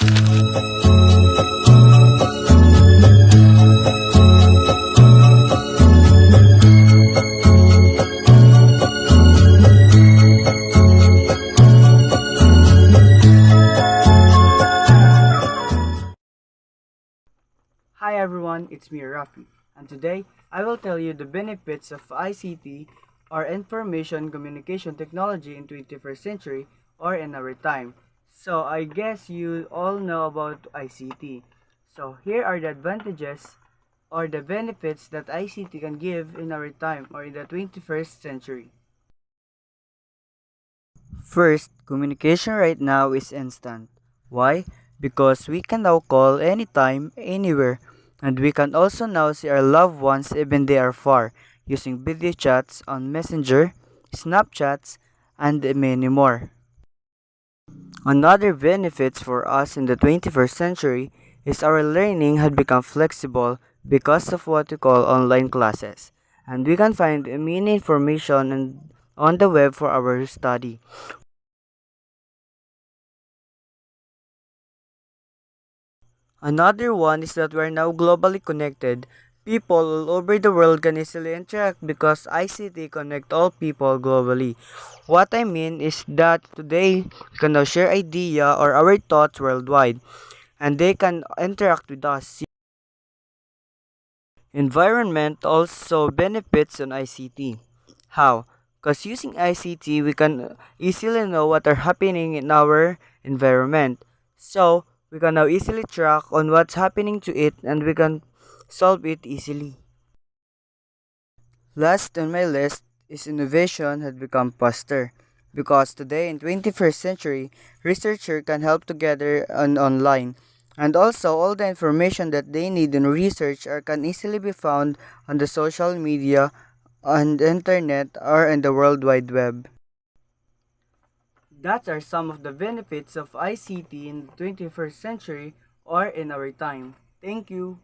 Hi everyone, it's me Rafi, and today I will tell you the benefits of ICT or Information Communication Technology in 21st century or in our time. So I guess you all know about ICT. So here are the advantages or the benefits that ICT can give in our time or in the 21st century. First, communication right now is instant. Why? Because we can now call anytime, anywhere, and we can also now see our loved ones even they are far, using video chats on Messenger, Snapchats, and many more. Another benefits for us in the 21st century is our learning had become flexible because of what we call online classes, and we can find many information on the web for our study. Another one is that we're now globally connected. People all over the world can easily interact because ICT connect all people globally. What I mean is that today we can now share idea or our thoughts worldwide and they can interact with us. Environment also benefits on ICT. How? Because using ICT we can easily know what are happening in our environment. So we can now easily track on what's happening to it and we can solve it easily. Last on my list is innovation had become faster. Because today in 21st century, researcher can help together online. And also all the information that they need in research are can easily be found on the social media, on the internet, or in the World Wide Web. That are some of the benefits of ICT in the 21st century or in our time. Thank you.